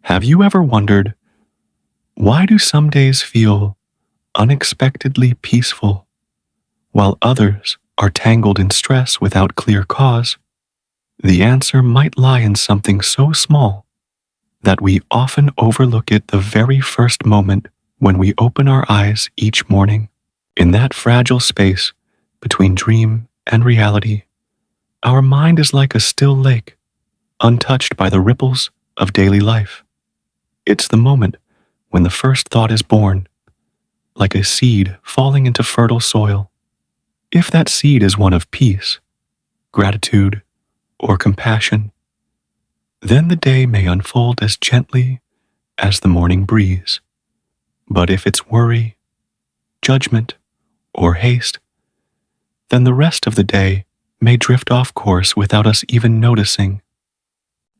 Have you ever wondered, why do some days feel unexpectedly peaceful while others are tangled in stress without clear cause? The answer might lie in something so small that we often overlook it the very first moment when we open our eyes each morning. In that fragile space between dream and reality, our mind is like a still lake, untouched by the ripples of daily life. It's the moment when the first thought is born, like a seed falling into fertile soil. If that seed is one of peace, gratitude, or compassion, then the day may unfold as gently as the morning breeze. But if it's worry, judgment, or haste, then the rest of the day may drift off course without us even noticing.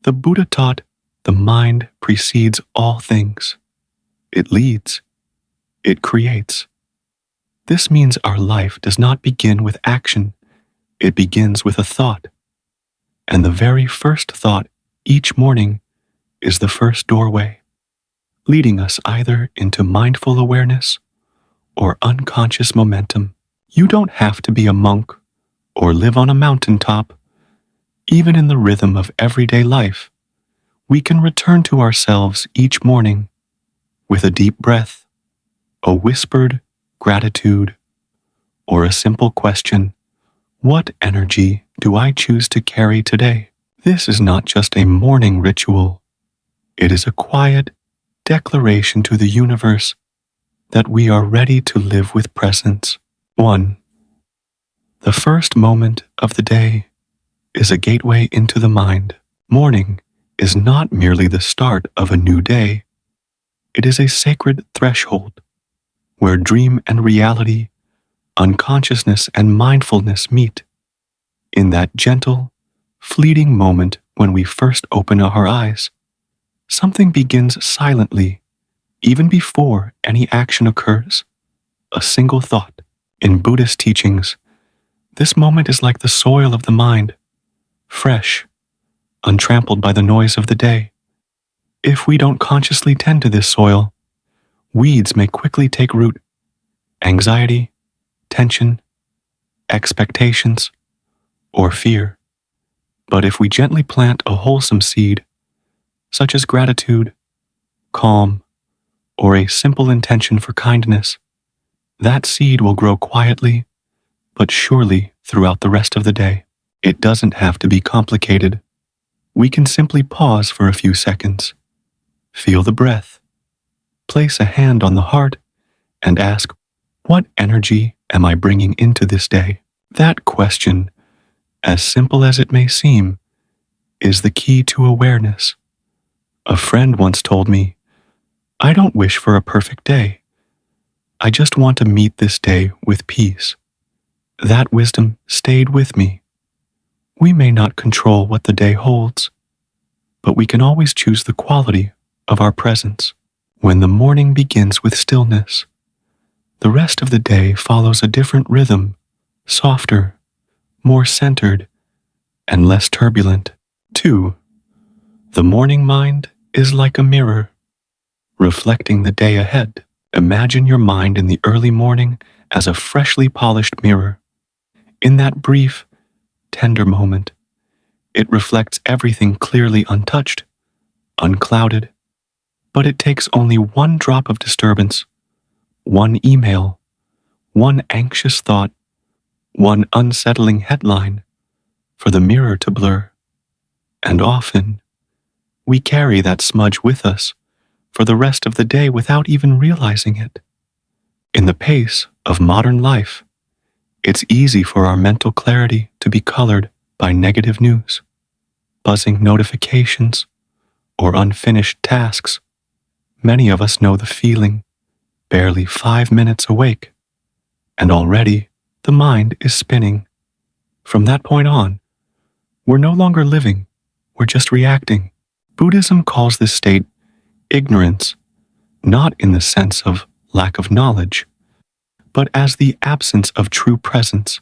The Buddha taught the mind precedes all things. It leads. It creates. This means our life does not begin with action. It begins with a thought. And the very first thought each morning is the first doorway, leading us either into mindful awareness or unconscious momentum. You don't have to be a monk or live on a mountaintop. Even in the rhythm of everyday life, we can return to ourselves each morning with a deep breath, a whispered gratitude, or a simple question: what energy do I choose to carry today? This is not just a morning ritual. It is a quiet declaration to the universe that we are ready to live with presence. 1. The first moment of the day is a gateway into the mind. Morning is not merely the start of a new day. It is a sacred threshold where dream and reality, unconsciousness and mindfulness meet. In that gentle, fleeting moment when we first open our eyes, something begins silently, even before any action occurs. A single thought. In Buddhist teachings, this moment is like the soil of the mind, fresh, untrampled by the noise of the day. If we don't consciously tend to this soil, weeds may quickly take root. Anxiety, tension, expectations, or fear. But if we gently plant a wholesome seed, such as gratitude, calm, or a simple intention for kindness, that seed will grow quietly but surely throughout the rest of the day. It doesn't have to be complicated. We can simply pause for a few seconds, feel the breath, place a hand on the heart, and ask, what energy am I bringing into this day? That question, as simple as it may seem, is the key to awareness. A friend once told me, I don't wish for a perfect day. I just want to meet this day with peace. That wisdom stayed with me. We may not control what the day holds, but we can always choose the quality of our presence. When the morning begins with stillness, the rest of the day follows a different rhythm, softer, more centered, and less turbulent. 2. The morning mind is like a mirror, reflecting the day ahead. Imagine your mind in the early morning as a freshly polished mirror. In that brief, tender moment, it reflects everything clearly untouched, unclouded. But it takes only one drop of disturbance, one email, one anxious thought, one unsettling headline, for the mirror to blur. And often, we carry that smudge with us for the rest of the day without even realizing it. In the pace of modern life, it's easy for our mental clarity to be colored by negative news, buzzing notifications, or unfinished tasks. Many of us know the feeling, barely 5 minutes awake, and already the mind is spinning. From that point on, we're no longer living, we're just reacting. Buddhism calls this state ignorance, not in the sense of lack of knowledge, but as the absence of true presence.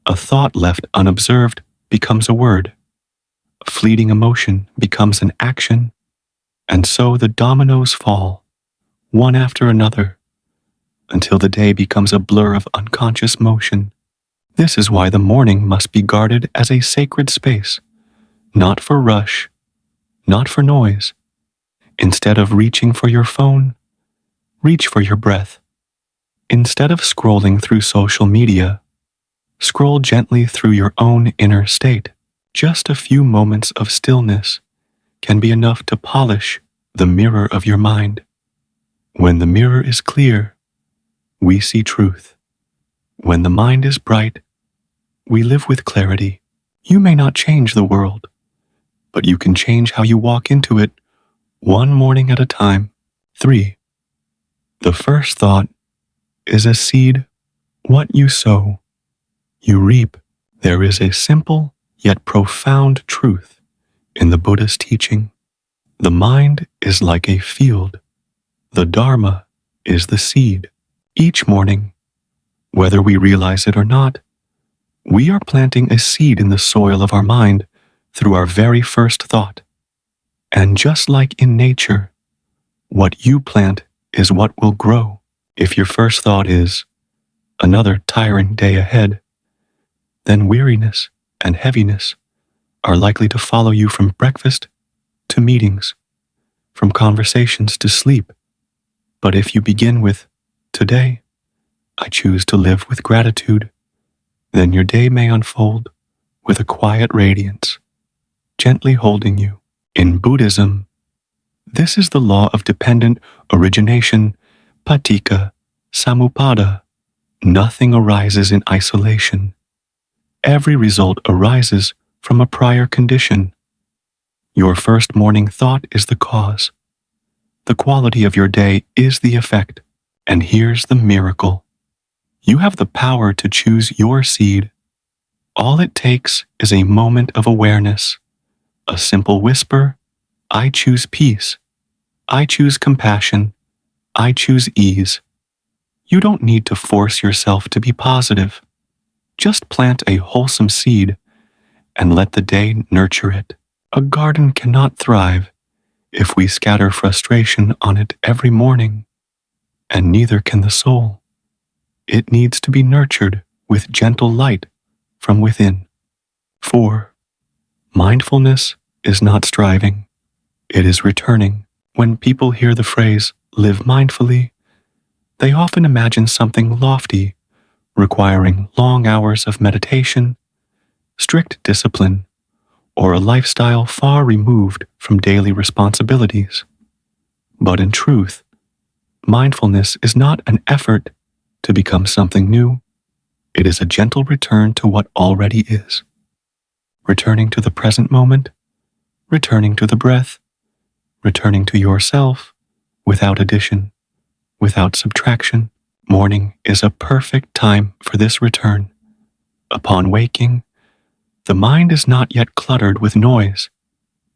A thought left unobserved becomes a word. A fleeting emotion becomes an action. And so the dominoes fall, one after another, until the day becomes a blur of unconscious motion. This is why the morning must be guarded as a sacred space, not for rush, not for noise. Instead of reaching for your phone, reach for your breath. Instead of scrolling through social media, scroll gently through your own inner state. Just a few moments of stillness can be enough to polish the mirror of your mind. When the mirror is clear, we see truth. When the mind is bright, we live with clarity. You may not change the world, but you can change how you walk into it, one morning at a time. 3. The first thought is a seed. What you sow, you reap. There is a simple yet profound truth in the Buddhist teaching. The mind is like a field. The Dharma is the seed. Each morning, whether we realize it or not, we are planting a seed in the soil of our mind through our very first thought. And just like in nature, what you plant is what will grow. If your first thought is, another tiring day ahead, then weariness and heaviness are likely to follow you from breakfast to meetings, from conversations to sleep. But if you begin with, today, I choose to live with gratitude, then your day may unfold with a quiet radiance, gently holding you. In Buddhism, this is the law of dependent origination, paticca samuppada. Nothing arises in isolation. Every result arises from a prior condition. Your first morning thought is the cause. The quality of your day is the effect. And here's the miracle. You have the power to choose your seed. All it takes is a moment of awareness, a simple whisper, I choose peace, I choose compassion, I choose ease. You don't need to force yourself to be positive. Just plant a wholesome seed and let the day nurture it. A garden cannot thrive if we scatter frustration on it every morning, and neither can the soul. It needs to be nurtured with gentle light from within. 4. Mindfulness is not striving. It is returning. When people hear the phrase, live mindfully, they often imagine something lofty, requiring long hours of meditation, strict discipline, or a lifestyle far removed from daily responsibilities. But in truth, mindfulness is not an effort to become something new. It is a gentle return to what already is. Returning to the present moment, returning to the breath, returning to yourself without addition, without subtraction. Morning is a perfect time for this return. Upon waking, the mind is not yet cluttered with noise,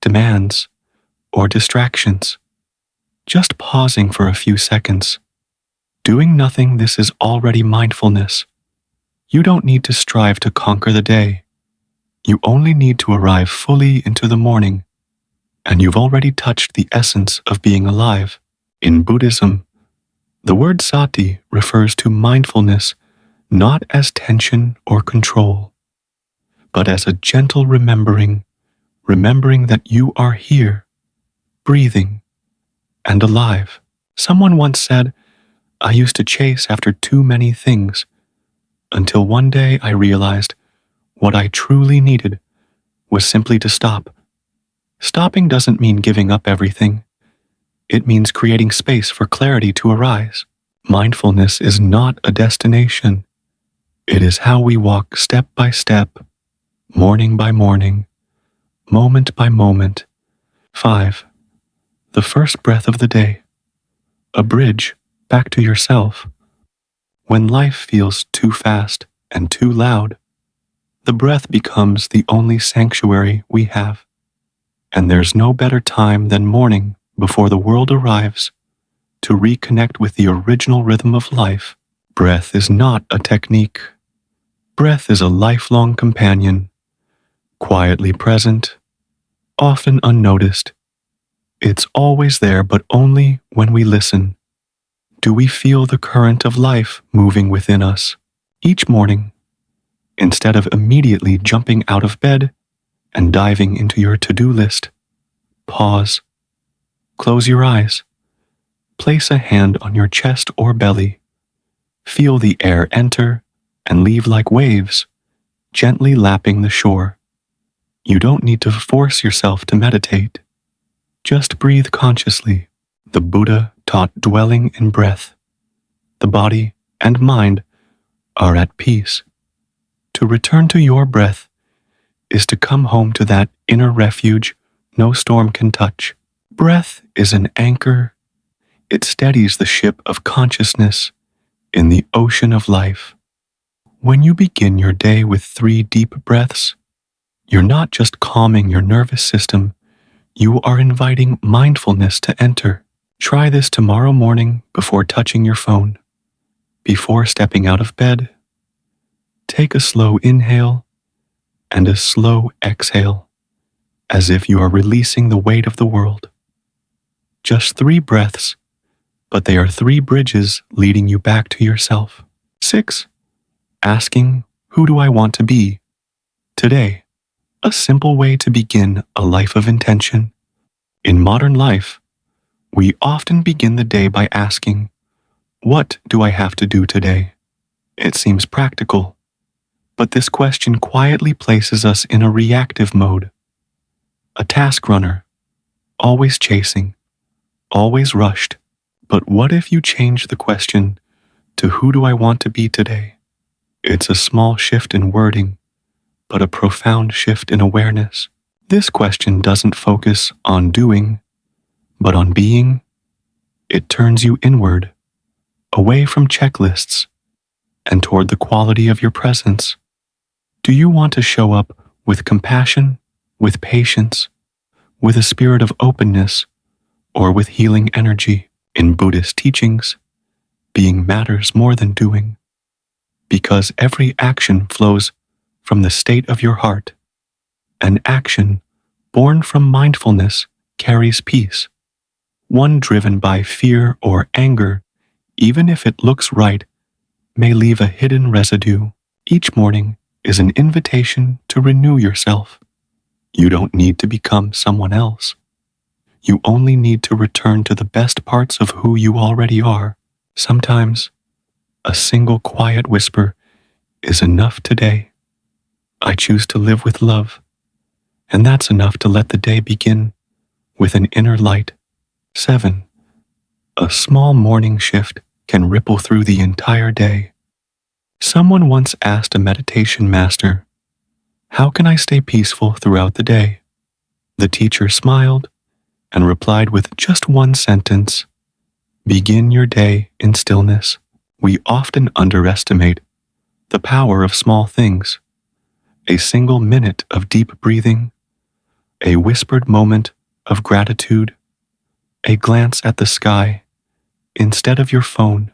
demands, or distractions. Just pausing for a few seconds. Doing nothing, this is already mindfulness. You don't need to strive to conquer the day. You only need to arrive fully into the morning, and you've already touched the essence of being alive. In Buddhism, the word sati refers to mindfulness not as tension or control, but as a gentle remembering that you are here, breathing, and alive. Someone once said, I used to chase after too many things, until one day I realized what I truly needed was simply to stop. Stopping doesn't mean giving up everything. It means creating space for clarity to arise. Mindfulness is not a destination. It is how we walk step by step, morning by morning, moment by moment. 5. The first breath of the day. A bridge back to yourself. When life feels too fast and too loud, the breath becomes the only sanctuary we have. And there's no better time than morning before the world arrives to reconnect with the original rhythm of life. Breath is not a technique. Breath is a lifelong companion, quietly present, often unnoticed, It's always there, but only when we listen. Do we feel the current of life moving within us? Each morning, instead of immediately jumping out of bed and diving into your to-do list, pause, close your eyes, place a hand on your chest or belly, feel the air enter and leave like waves, gently lapping the shore. You don't need to force yourself to meditate. Just breathe consciously. The Buddha taught dwelling in breath. The body and mind are at peace. To return to your breath is to come home to that inner refuge no storm can touch. Breath is an anchor. It steadies the ship of consciousness in the ocean of life. When you begin your day with 3 deep breaths, you're not just calming your nervous system, you are inviting mindfulness to enter. Try this tomorrow morning before touching your phone. Before stepping out of bed, take a slow inhale and a slow exhale, as if you are releasing the weight of the world. Just 3 breaths, but they are 3 bridges leading you back to yourself. 6. Asking, who do I want to be today? A simple way to begin a life of intention. In modern life, we often begin the day by asking, what do I have to do today? It seems practical, but this question quietly places us in a reactive mode. A task runner, always chasing, always rushed. But what if you change the question to who do I want to be today? It's a small shift in wording, but a profound shift in awareness. This question doesn't focus on doing, but on being. It turns you inward, away from checklists, and toward the quality of your presence. Do you want to show up with compassion, with patience, with a spirit of openness, or with healing energy? In Buddhist teachings, being matters more than doing, because every action flows from the state of your heart. An action born from mindfulness carries peace. One driven by fear or anger, even if it looks right, may leave a hidden residue. Each morning is an invitation to renew yourself. You don't need to become someone else. You only need to return to the best parts of who you already are. Sometimes, a single quiet whisper is enough today. I choose to live with love, and that's enough to let the day begin with an inner light. 7. A small morning shift can ripple through the entire day. Someone once asked a meditation master, how can I stay peaceful throughout the day? The teacher smiled and replied with just one sentence, begin your day in stillness. We often underestimate the power of small things. A single minute of deep breathing, a whispered moment of gratitude, a glance at the sky instead of your phone.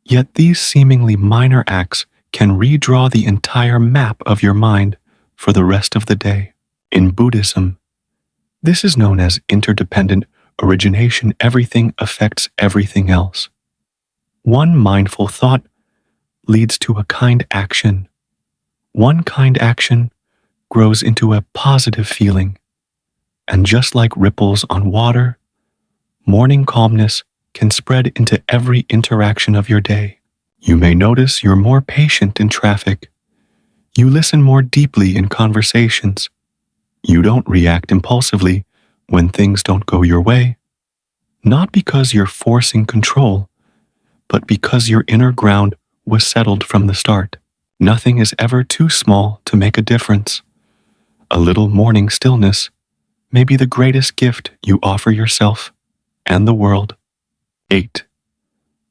Yet these seemingly minor acts can redraw the entire map of your mind for the rest of the day. In Buddhism, this is known as interdependent origination. Everything affects everything else. One mindful thought leads to a kind action. One kind action grows into a positive feeling. And just like ripples on water, morning calmness can spread into every interaction of your day. You may notice you're more patient in traffic. You listen more deeply in conversations. You don't react impulsively when things don't go your way. Not because you're forcing control, but because your inner ground was settled from the start. Nothing is ever too small to make a difference. A little morning stillness may be the greatest gift you offer yourself and the world. 8.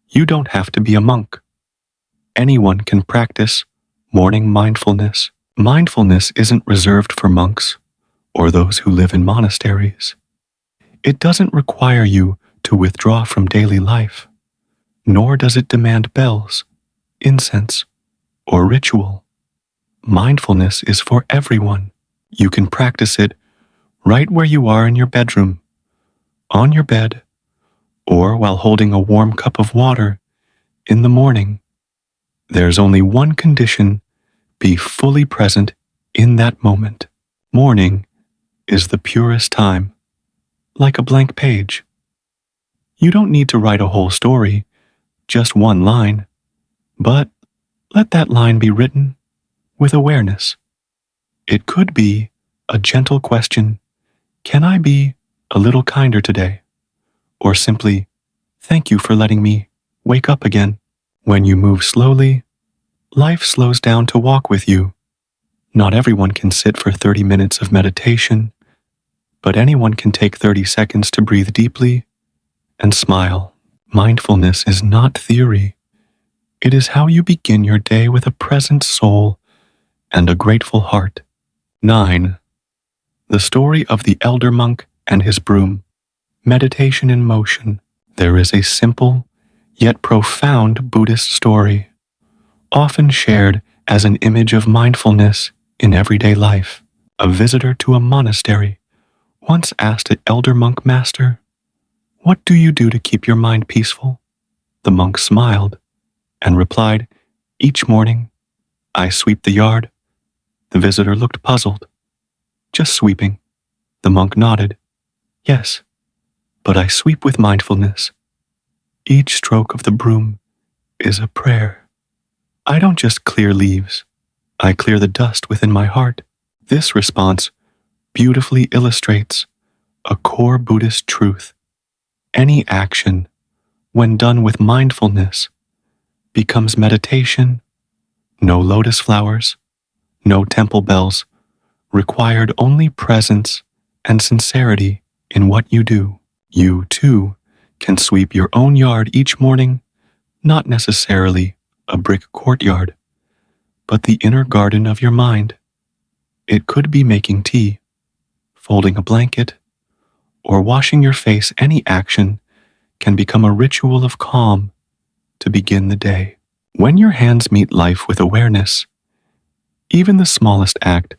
You don't have to be a monk. Anyone can practice morning mindfulness. Mindfulness isn't reserved for monks or those who live in monasteries. It doesn't require you to withdraw from daily life, nor does it demand bells, incense, or ritual. Mindfulness is for everyone. You can practice it right where you are in your bedroom, on your bed, or while holding a warm cup of water in the morning. There's only one condition: be fully present in that moment. Morning is the purest time, like a blank page. You don't need to write a whole story, just one line, but let that line be written with awareness. It could be a gentle question: can I be a little kinder today? Or simply, thank you for letting me wake up again. When you move slowly, life slows down to walk with you. Not everyone can sit for 30 minutes of meditation, but anyone can take 30 seconds to breathe deeply and smile. Mindfulness is not theory. It is how you begin your day with a present soul and a grateful heart. 9. The story of the elder monk and his broom. Meditation in motion. There is a simple yet profound Buddhist story, often shared as an image of mindfulness in everyday life. A visitor to a monastery once asked an elder monk master, "What do you do to keep your mind peaceful?" The monk smiled and replied, "Each morning, I sweep the yard." The visitor looked puzzled. "Just sweeping?" The monk nodded. "Yes, but I sweep with mindfulness. Each stroke of the broom is a prayer. I don't just clear leaves, I clear the dust within my heart." This response beautifully illustrates a core Buddhist truth. Any action, when done with mindfulness, becomes meditation. No lotus flowers, no temple bells, required only presence and sincerity in what you do. You, too, can sweep your own yard each morning, not necessarily a brick courtyard, but the inner garden of your mind. It could be making tea, folding a blanket, or washing your face. Any action can become a ritual of calm to begin the day. When your hands meet life with awareness, even the smallest act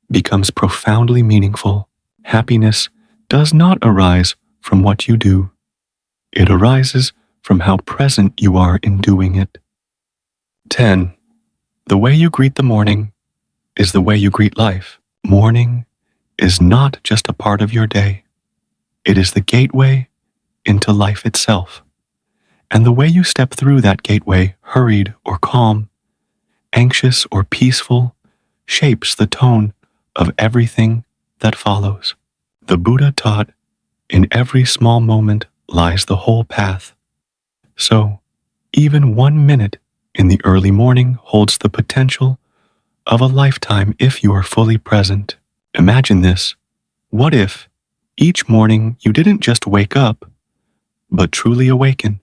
becomes profoundly meaningful. Happiness does not arise from what you do. It arises from how present you are in doing it. 10. The way you greet the morning is the way you greet life. Morning is not just a part of your day. It is the gateway into life itself. And the way you step through that gateway, hurried or calm, anxious or peaceful, shapes the tone of everything that follows. The Buddha taught, in every small moment lies the whole path. So, even 1 minute in the early morning holds the potential of a lifetime if you are fully present. Imagine this. What if each morning you didn't just wake up, but truly awaken?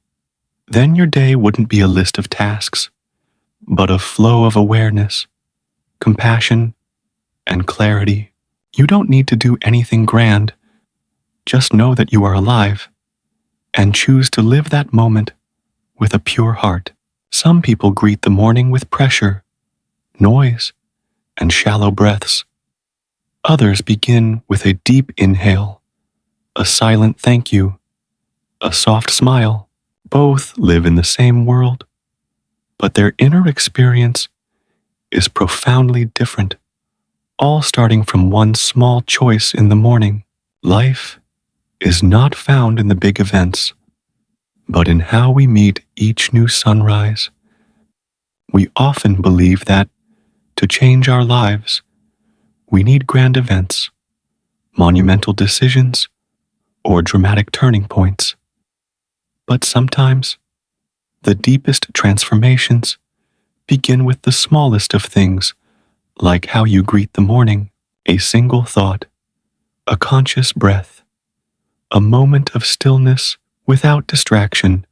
Then your day wouldn't be a list of tasks, but a flow of awareness, compassion, and clarity. You don't need to do anything grand. Just know that you are alive and choose to live that moment with a pure heart. Some people greet the morning with pressure, noise, and shallow breaths. Others begin with a deep inhale, a silent thank you, a soft smile. Both live in the same world, but their inner experience is profoundly different, all starting from one small choice in the morning. Life is not found in the big events, but in how we meet each new sunrise. We often believe that to change our lives, we need grand events, monumental decisions, or dramatic turning points. But sometimes, the deepest transformations begin with the smallest of things, like how you greet the morning, a single thought, a conscious breath, a moment of stillness without distraction.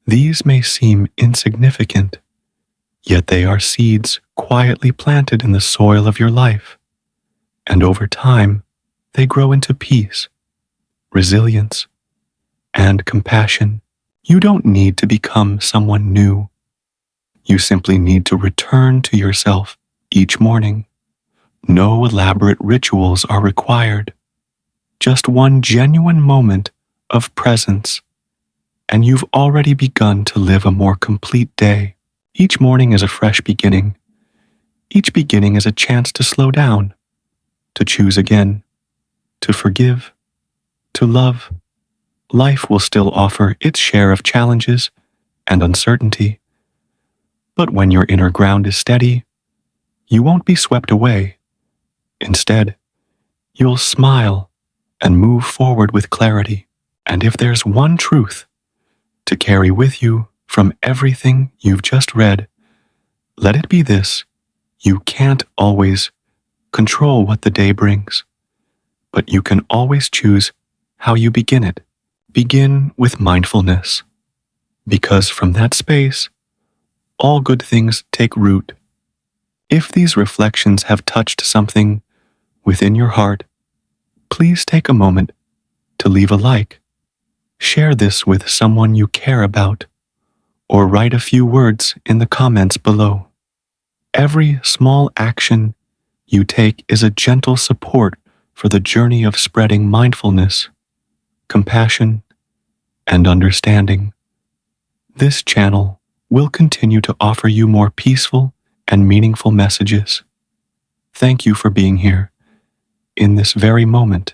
These may seem insignificant, yet they are seeds quietly planted in the soil of your life, and over time, they grow into peace, resilience, and compassion. You don't need to become someone new. You simply need to return to yourself each morning. No elaborate rituals are required. Just one genuine moment of presence, and you've already begun to live a more complete day. Each morning is a fresh beginning. Each beginning is a chance to slow down, to choose again, to forgive, to love. Life will still offer its share of challenges and uncertainty, but when your inner ground is steady, you won't be swept away. Instead, you'll smile and move forward with clarity. And if there's one truth to carry with you from everything you've just read, let it be this: you can't always control what the day brings, but you can always choose how you begin it. Begin with mindfulness, because from that space, all good things take root. If these reflections have touched something within your heart, please take a moment to leave a like. Share this with someone you care about, or write a few words in the comments below. Every small action you take is a gentle support for the journey of spreading mindfulness, compassion, and understanding. This channel will continue to offer you more peaceful and meaningful messages. Thank you for being here in this very moment.